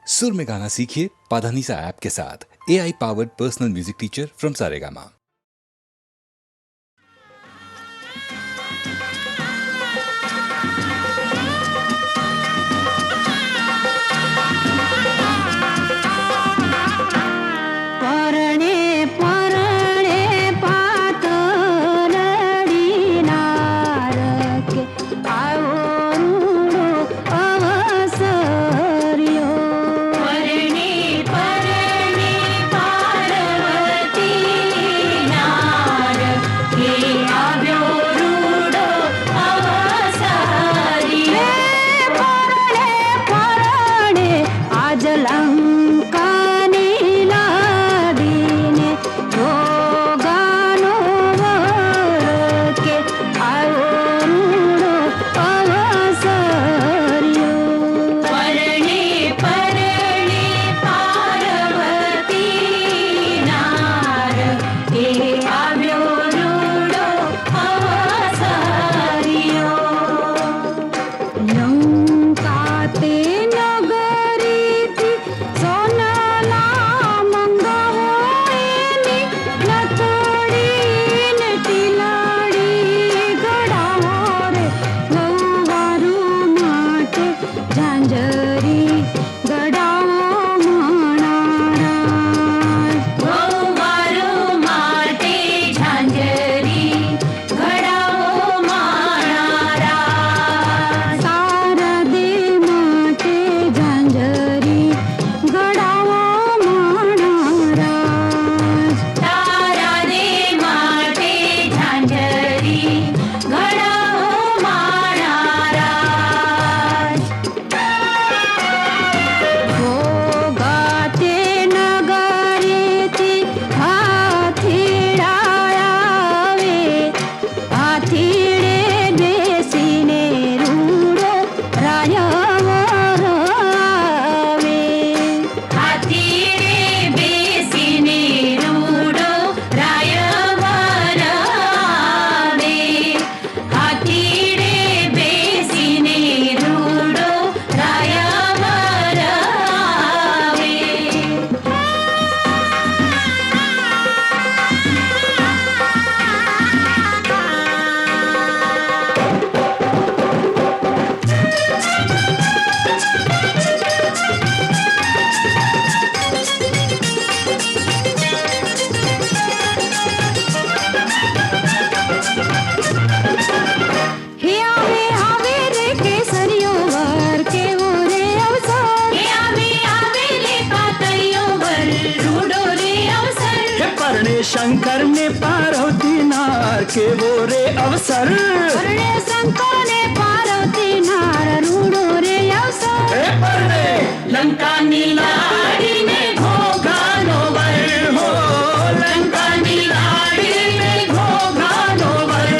सुर में गाना सीखिए पाधानीसा ऐप के साथ। AI powered personal music teacher from Saregama. Shankar ने पार्वती नार के वो रे अवसर, शंकर ने पार्वती नार रूडो रे अवसर। लंका नीलाड़ी ने घोघा नोवर हो, लंका नीलाड़ी ने घोघा नोवर।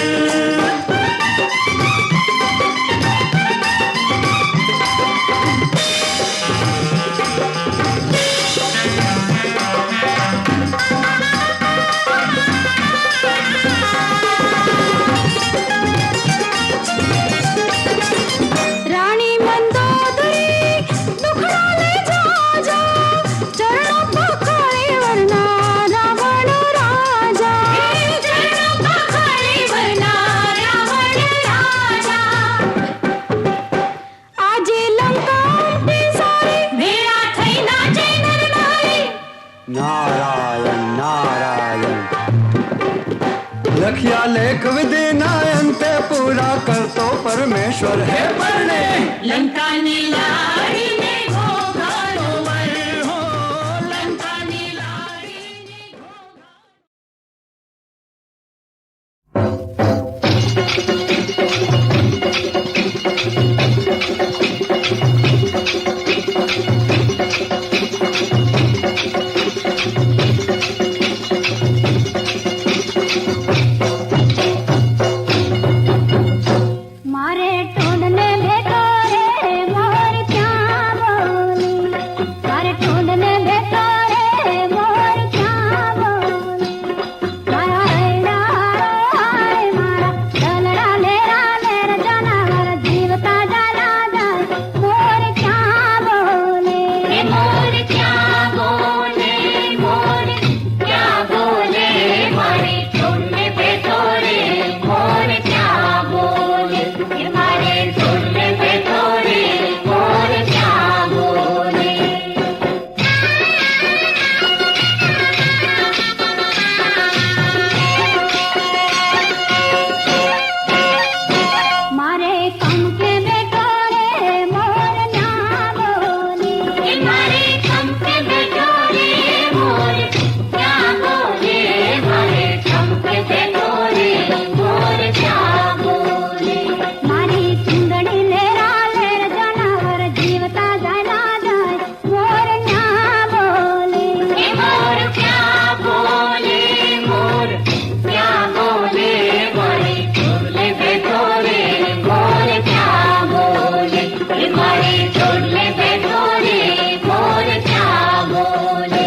लखिया लेख विधि नायन ते पूरा कर तो परमेश्वर है परने। लंका नीलाड़ी ने घोघा नोवर हो, लंका नीलाड़ी ने घोघा। मारे टोन ने भेटो रे मोर क्या मारे खंप पे बैठो रे मोर क्या बोले मारे खंप पे बैठो रे मोर क्या बोले मारी चुंदड़ी लेरा लेर जनावर जीवता जाना जाए मोर क्या बोले मोर क्या बोले मोर क्या बोले मारे चुड़ले बैठो रे मोर क्या बोले मारे चुड़ले बैठो रे मोर क्या बोले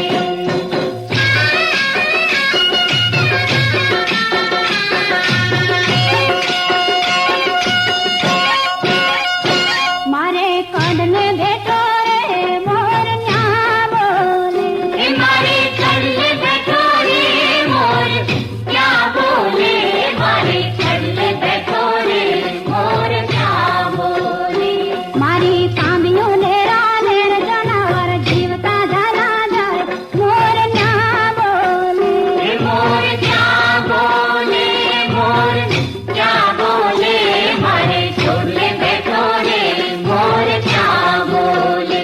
मारे कड़ने बैठो रे मोर क्या बोले मारे कड़ने बैठो रे मोर क्या बोले मारे कड़ने बैठो रे मोर क्या बोले मारी कामियों लेरा लेर जनावर जीवता जाना जाए मोर क्या बोले मोर क्या बोले मोर क्या बोले मारे छोड़ले बैठो रे मोर क्या बोले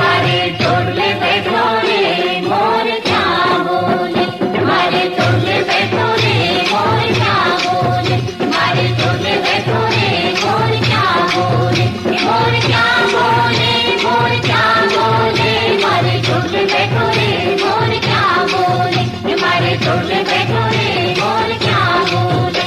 मारे छोड़ले बैठो रे मोर क्या बोले मारे छोड़ले बैठो रे मोर क्या बोले मारे छोड़ले बैठो रे मोर क्या बोले मोर क्या बोले मोर क्या बोले मारे छोड़ले बैठो रे मोर क्या बोले मारे छोड़ले बैठो रे मोर क्या बोले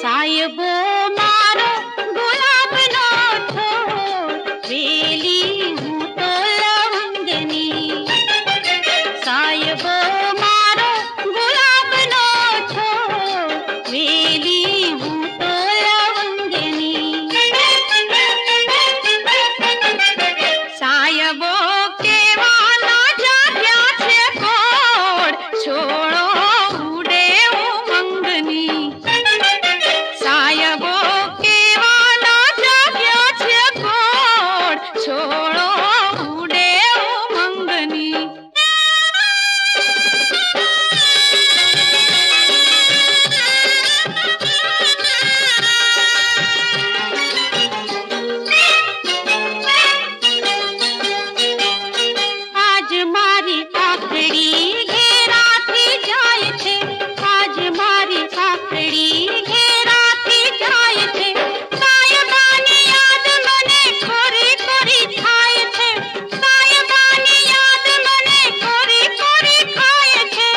सायबो मारो गुलाब नो छोड़ वेली हूँ तो लवंगनी सायबो मारो गुलाब नो छोड़ वेली हूँ तो लवंगनी सायबो के वाला जाग्या छे कोड छोड़ो उड़े उमंगनी सायबो के वाला जाग्या छे कोड छोड़ो उड़े उमंगनी आज मारी काकड़ी घेराती जाय छे आज मारी काकड़ी घेराती जाय छे सायबानी याद मने खोरी खोरी खाय छे सायबानी याद मने खोरी खोरी खाय छे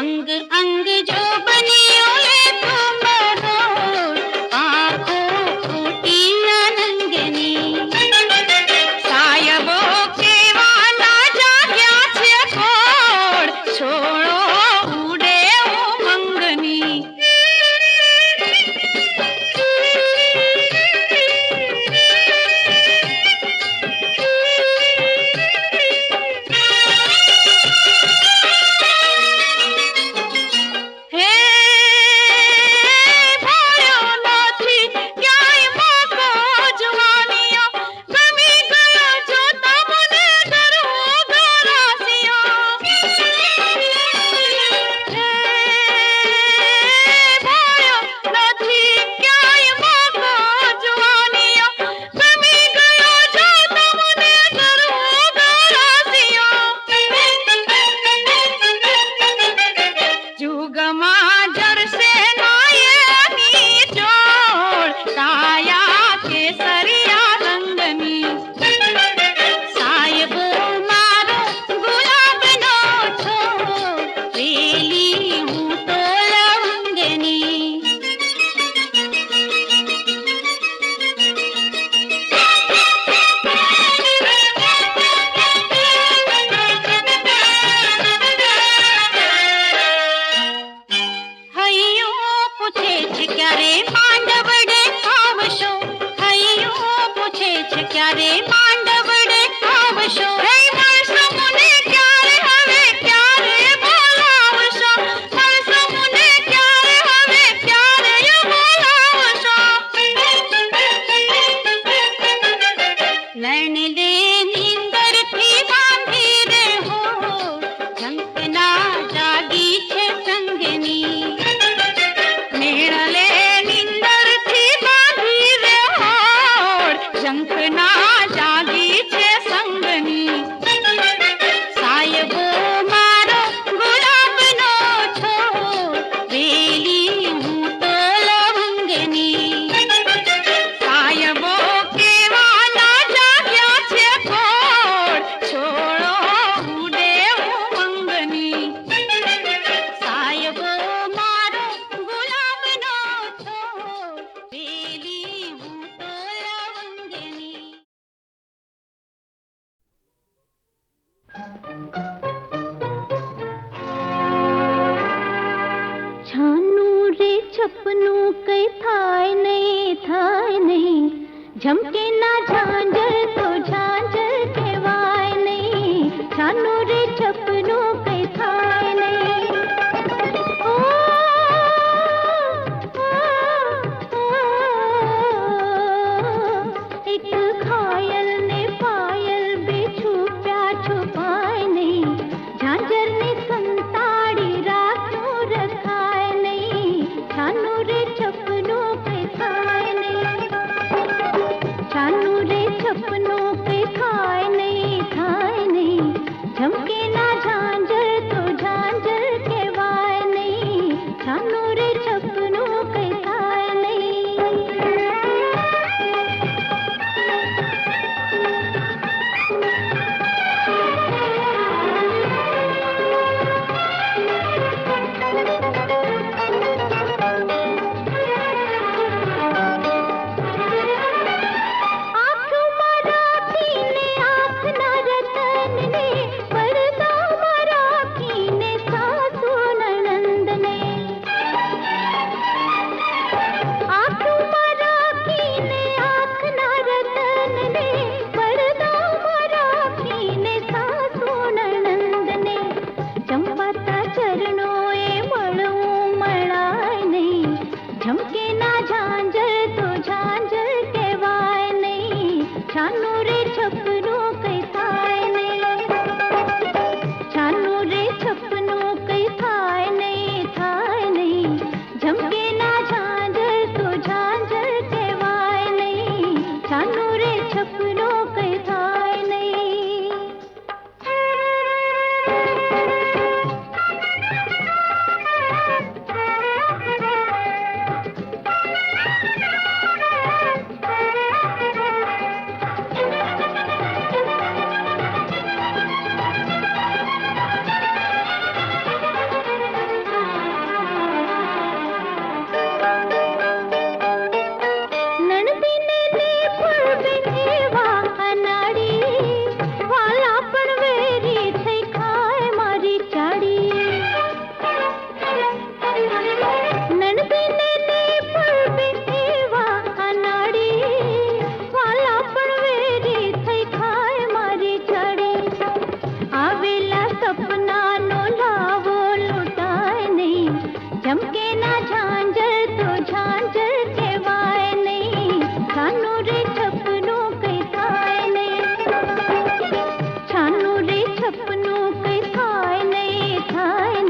अंग अंग जो बनियो ले तुम रोड आँखों फूटी अनंगनी सायबो के वाला जाग्या छे कोड छोड़ो उड़े उमंगनी हे भयो નથી ક્યાંય મોકો જવાનીઓ ગમી ગયો જો તમને કરવો ગરાસિયો હે भयो નથી ક્યાંય મોકો જવાનીઓ ગમી ગયો જો તમને કરવો ગરાસિયો जुगमा जर से नायनी जोड़ काया केसरिया रंगनी सायबो मारो गुलाब नो छोड़ वेली हूँ तो लवंगनी હૈયો પૂછે છે ક્યારે માંડવડે આવશો હૈયો પૂછે છે ક્યારે માંડવડે આવશો હે મળશો મને ક્યારે હવે ક્યારે બોલાવશો મળશો મને ક્યારે હવે ક્યારે ભલે નિંદરથી બાંધી રે હોડ, શંખના જાગી છે સંગની. સાયબો મારો ગુલાબનો છોડ, વેલી હું તો લવંગની. સાયબો કેવાના જાગ્યા છે કોડ, છોડો ઉડે ઉમંગની. સાયબો મારો ગુલાબનો છોડ, વેલી હું તો લવંગની. છાનું રે છપનું કઈ થાય નહીં, ઝમકે ના ઝાંઝર તો ઝાંઝર કહેવાય નહીં. છાનું રે છપનું કઈ થાય નહીં. ઓ, એક ખાયલ ને પાયલ બે છુપ્યા છુપાય નહીં, ઝાંઝર ને સંતાડી રાખ્યું રખાય નહીં. છાનું રે છપનું કઈ થાય નહીં. છાનું રે છપનું કઈ થાય નહીં, ઝમકે ના ઝાંઝર તો ઝાંઝર કહેવાય નહીં. છાનું રે છપનું કઈ થાય નહીં. આંખમાં રાખીને આંખના રતનને, પડદામાં રાખીને સાસુ નણંદને. આંખમાં રાખીને આંખના રતનને, પડદામાં રાખીને સાસુ નણંદને. ચંપાતા ચરણોએ મળવું મળાય નહીં, ઝમકે ના ઝાંઝર તો ઝાંઝર કહેવાય નહીં. છાનું રે છપનું કઈ થાય નહીં. છાનું રે છપનું કઈ થાય નહીં, ઝમકે ના ઝાંઝર તો ઝાંઝર કહેવાય નહીં. છાનું રે છપનું કઈ થાય નહીં. નણદીને ને ફૂલ બેવા અનાડી, વાલા પણ વેરી થઈ ખાય મારી ચાડી. નણદીને ને ફૂલ બેવા અનાડી, વાલા પણ વેરી થઈ ખાય મારી ચાડી. આવેલા સપનાનો લાવો લૂંટાય નહીં, ઝમકે ના ઝાંઝર તો ઝાંઝર કહેવાય નહીં. છાનું રે છપનું કઈ થાય નહીં. છાનું રે છપનું કઈ થાય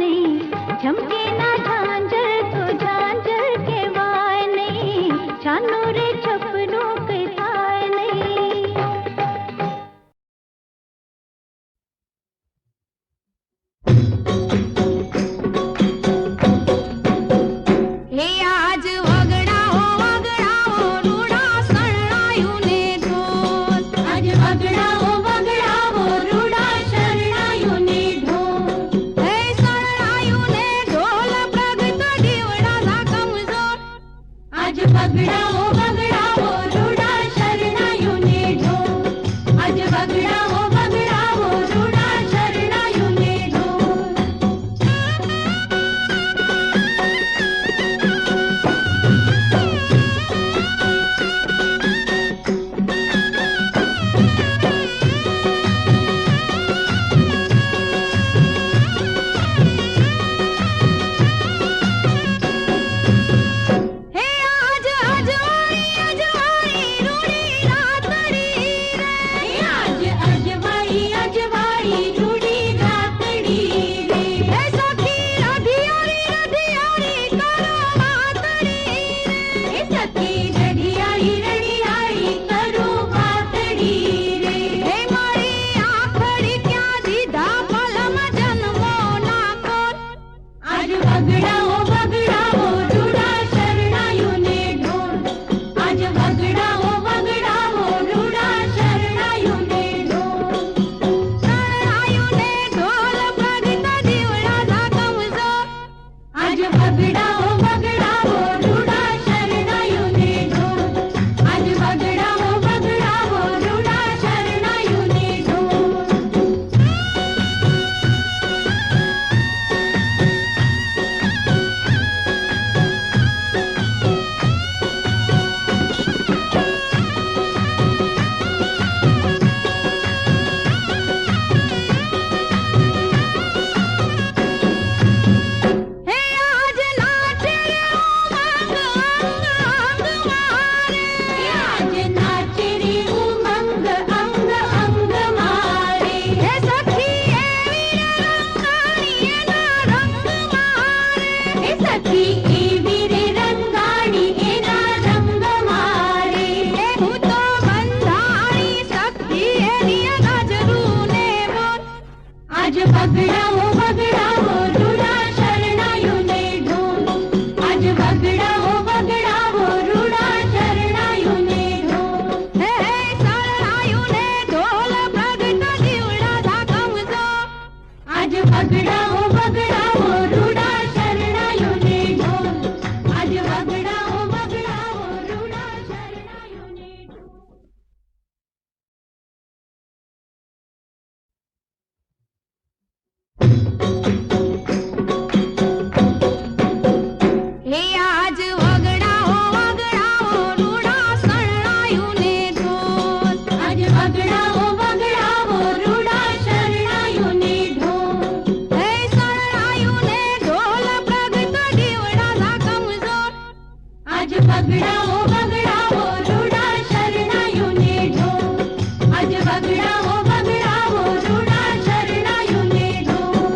નહીં, ઝમકે ના ઝાંઝર તો ઝાંઝર કહેવાય નહીં. છાનું રે છપનું કઈ થાય નહીં. હે આજ વગડાઓ વગડાઓ રૂડા શરણાયું ને ઢોલ. આજ વગડાઓ વગડાઓ રૂડા શરણાયું ને ઢોલ. હે શરણાયું ને ઢોલ પ્રગટ દીવડા ના કમજોર. આજ વગડાઓ વગડાઓ રૂડા શરણાયું ને ઢોલ. આજ વગડાઓ વગડાઓ રૂડા શરણાયું ને ઢોલ. હે આજ અજવાળિયા आज बगड़ाओ बगड़ाओ रूड़ा शरणाइयों ने ढोल आज बगड़ाओ बगड़ाओ रूड़ा शरणाइयों ने ढोल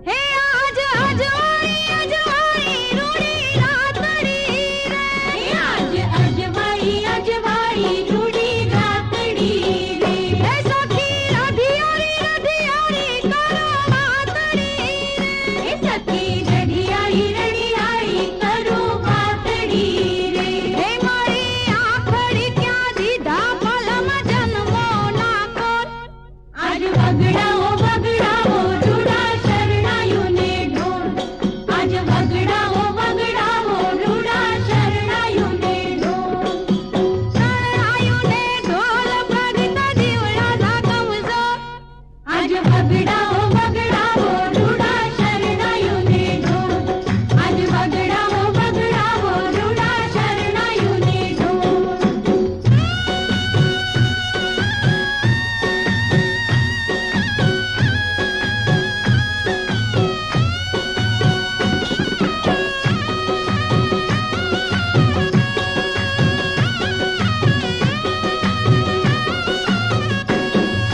हे आज अजवाई रूड़ी रातड़ी रे आज अजवाई रूड़ी रातड़ी रे हे सखी रधियारी करो बातड़ी रे हे सखी रधियारी करो बातड़ी रे हे मारी आखड़ी क्या दीधा पलम जन्मो ना कोर आज बगड़ाओ बगड़ाओ रूड़ा शरणाइयों ने ढोल आज बगड़ाओ बगड़ाओ रूड़ा शरणाइयों ने ढोल भगता जीवड़ा धा कमजो आज बगड़ाओ बगड़ाओ रूड़ा शरणाइयों ने ढोल आज बगड़ाओ बगड़ाओ रूड़ा शरणाइयों ने ढोल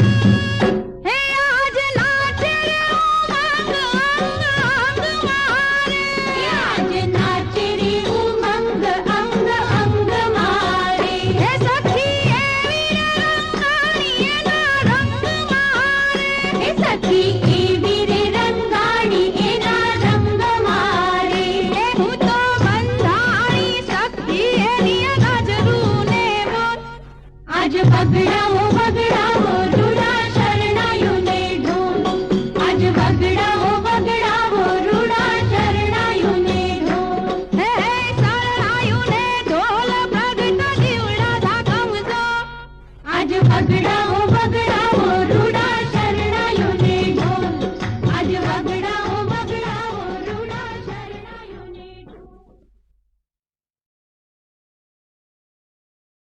हे आज नाच रे उमंग अंग अंग मारे आज नाच रे उमंग अंग अंग मारे हे सखी एवी रे रंगाणी एना रंग मारे हे सखी एवी रे रंगाणी एना रंग मारे हे હું તો બંધાણી સખી એની ગજરૂ ને બોલ आज बगड़ाओ बगड़ाओ